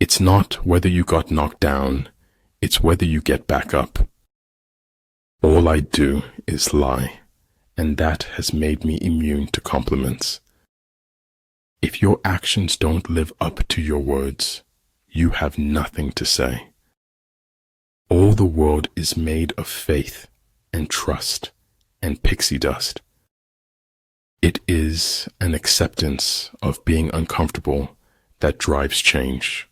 It's not whether you got knocked down, it's whether you get back up. All I do is lie, and that has made me immune to compliments. If your actions don't live up to your words, you have nothing to say. All the world is made of faith and trust and pixie dust. It is an acceptance of being uncomfortable that drives change.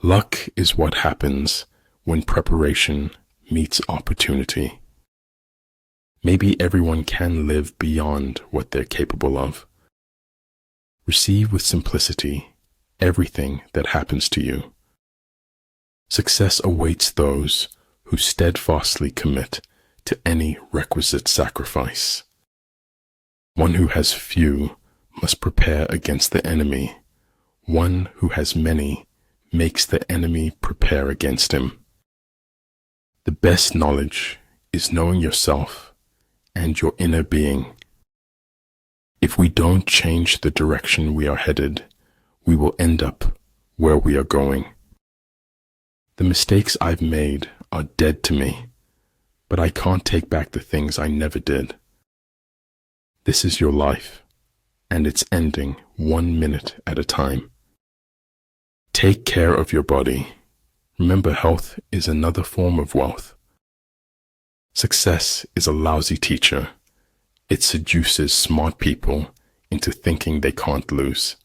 Luck is what happens when preparation meets opportunity. Maybe everyone can live beyond what they're capable of. Receive with simplicity everything that happens to you. Success awaits those who steadfastly commit to any requisite sacrifice. One who has few must prepare against the enemy. One who has many makes the enemy prepare against him. The best knowledge is knowing yourself and your inner being. If we don't change the direction we are headed, we will end up where we are going. The mistakes I've made are dead to me, but I can't take back the things I never did. This is your life, and it's ending 1 minute at a time. Take care of your body. Remember, health is another form of wealth. Success is a lousy teacher. It seduces smart people into thinking they can't lose.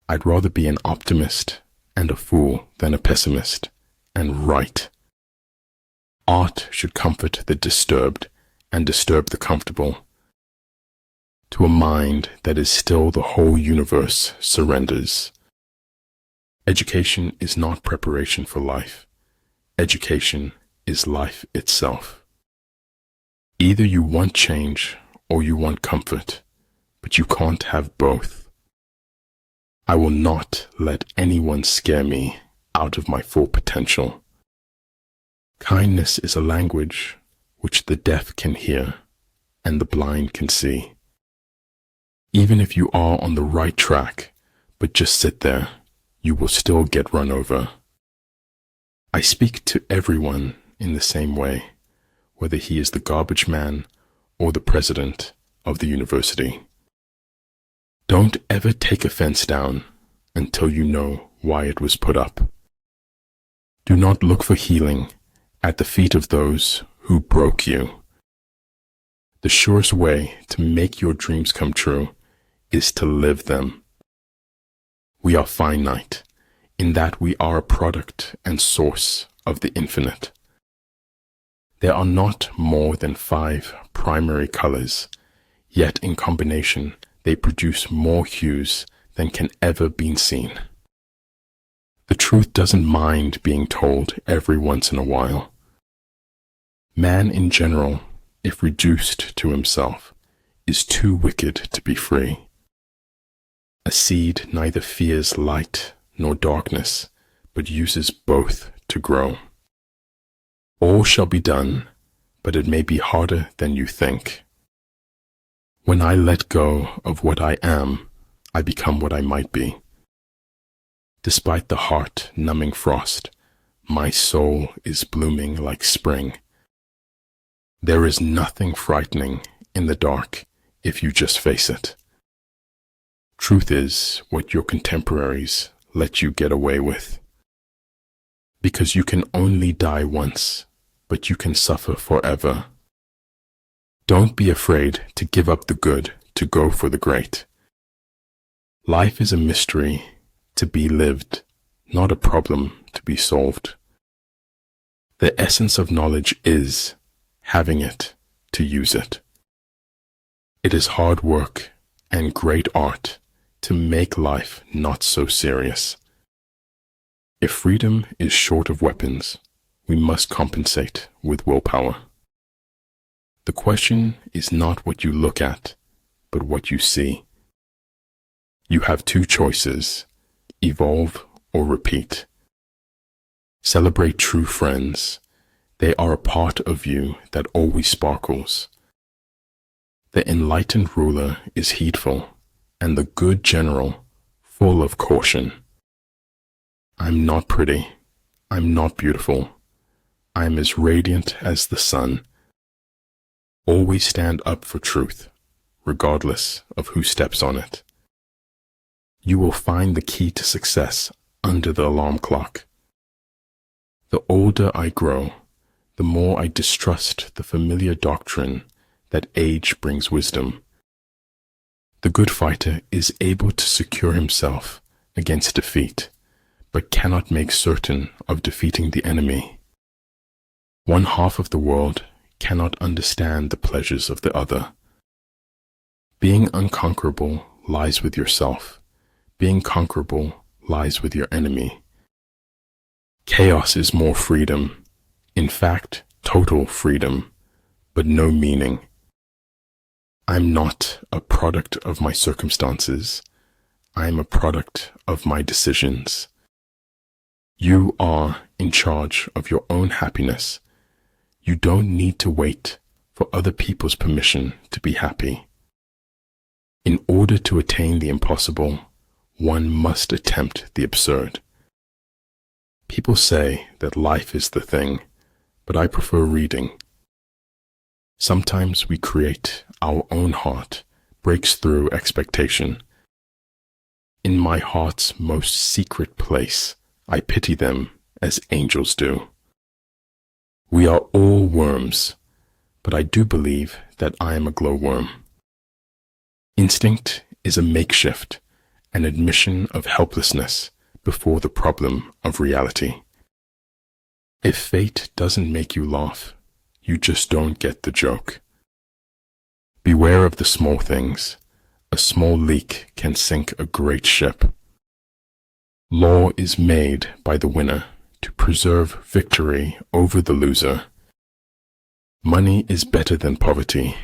I'd rather be an optimist and a fool than a pessimist, and right. Art should comfort the disturbed and disturb the comfortable. To a mind that is still, the whole universe surrenders. Education is not preparation for life. Education is life itself. Either you want change or you want comfort, but you can't have both. I will not let anyone scare me out of my full potential. Kindness is a language which the deaf can hear and the blind can see. Even if you are on the right track, but just sit there, you will still get run over. I speak to everyone in the same way, whether he is the garbage man or the president of the university. Don't ever take a fence down until you know why it was put up. Do not look for healing at the feet of those who broke you. The surest way to make your dreams come true is to live them. We are finite in that we are a product and source of the infinite. There are not more than 5 primary colors, yet in combination they produce more hues than can ever be seen. The truth doesn't mind being told every once in a while. Man in general, if reduced to himself, is too wicked to be free. A seed neither fears light nor darkness, but uses both to grow. All shall be done, but it may be harder than you think. When I let go of what I am, I become what I might be. Despite the heart-numbing frost, my soul is blooming like spring. There is nothing frightening in the dark if you just face it. Truth is what your contemporaries let you get away with. Because you can only die once, but you can suffer forever. Don't be afraid to give up the good to go for the great. Life is a mystery to be lived, not a problem to be solved. The essence of knowledge is having it to use it. It is hard work and great art to make life not so serious. If freedom is short of weapons, we must compensate with willpower. The question is not what you look at, but what you see. You have 2 choices, evolve or repeat. Celebrate true friends. They are a part of you that always sparkles. The enlightened ruler is heedful, and the good general full of caution. I'm not pretty. I'm not beautiful. I am as radiant as the sun. Always stand up for truth, regardless of who steps on it. You will find the key to success under the alarm clock. The older I grow, the more I distrust the familiar doctrine that age brings wisdom. The good fighter is able to secure himself against defeat, but cannot make certain of defeating the enemy. One half of the world cannot understand the pleasures of the other. Being unconquerable lies with yourself. Being conquerable lies with your enemy. Chaos is more freedom, in fact, total freedom, but no meaning. I'm not a product of my circumstances. I am a product of my decisions. You are in charge of your own happiness. You don't need to wait for other people's permission to be happy. In order to attain the impossible, one must attempt the absurd. People say that life is the thing, but I prefer reading. Sometimes we create our own heart, breaks through expectation. In my heart's most secret place, I pity them as angels do. We are all worms, but I do believe that I am a glowworm. Instinct is a makeshift, an admission of helplessness before the problem of reality. If fate doesn't make you laugh, you just don't get the joke. Beware of the small things. A small leak can sink a great ship. Law is made by the winner to preserve victory over the loser. Money is better than poverty,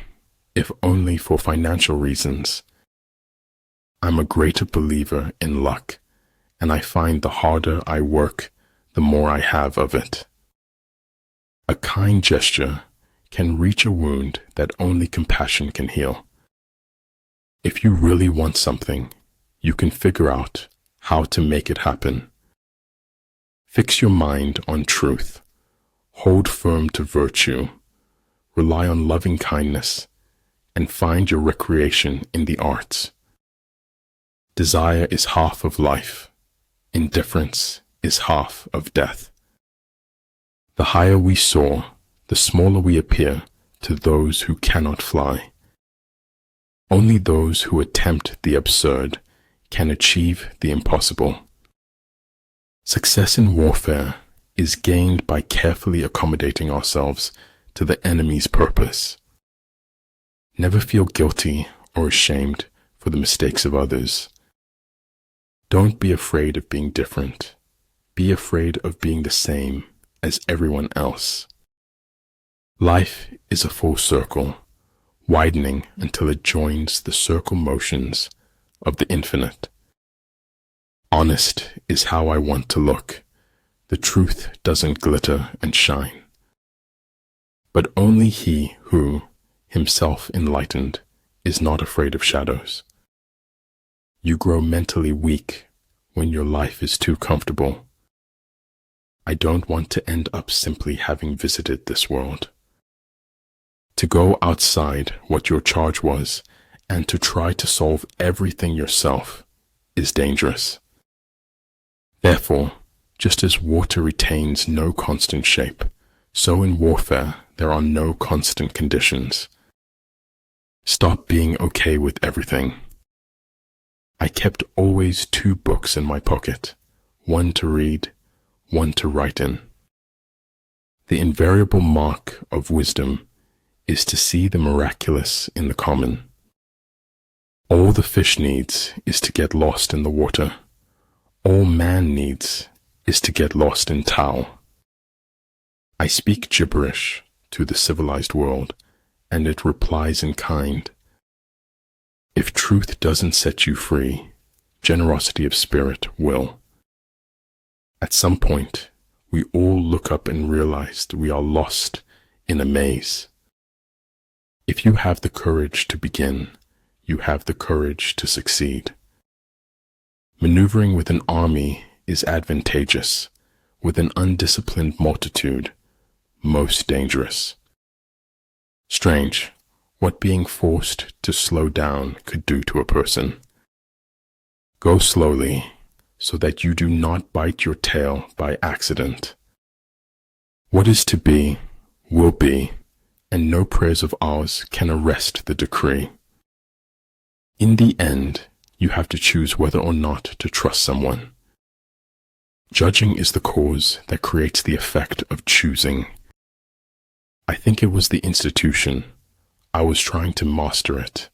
if only for financial reasons. I'm a greater believer in luck, and I find the harder I work, the more I have of it. A kind gesture can reach a wound that only compassion can heal. If you really want something, you can figure out how to make it happen. Fix your mind on truth. Hold firm to virtue. Rely on loving kindness, and find your recreation in the arts. Desire is half of life. Indifference is half of death. The higher we soar, the smaller we appear to those who cannot fly. Only those who attempt the absurd can achieve the impossible. Success in warfare is gained by carefully accommodating ourselves to the enemy's purpose. Never feel guilty or ashamed for the mistakes of others. Don't be afraid of being different. Be afraid of being the same as everyone else. Life is a full circle, widening until it joins the circle motions of the infinite. Honest is how I want to look. The truth doesn't glitter and shine. But only he who, himself enlightened, is not afraid of shadows. You grow mentally weak when your life is too comfortable. I don't want to end up simply having visited this world. To go outside what your charge was and to try to solve everything yourself is dangerous. Therefore, just as water retains no constant shape, so in warfare there are no constant conditions. Stop being okay with everything. I kept always 2 books in my pocket, one to read, one to write in. The invariable mark of wisdom is to see the miraculous in the common. All the fish needs is to get lost in the water. All man needs is to get lost in Tao. I speak gibberish to the civilized world, and it replies in kind. If truth doesn't set you free, generosity of spirit will. At some point, we all look up and realize that we are lost in a maze. If you have the courage to begin, you have the courage to succeed. Maneuvering with an army is advantageous, with an undisciplined multitude, most dangerous. Strange, what being forced to slow down could do to a person. Go slowly, so that you do not bite your tail by accident. What is to be, will be, and no prayers of ours can arrest the decree. In the end, you have to choose whether or not to trust someone. Judging is the cause that creates the effect of choosing. I think it was the institution. I was trying to master it.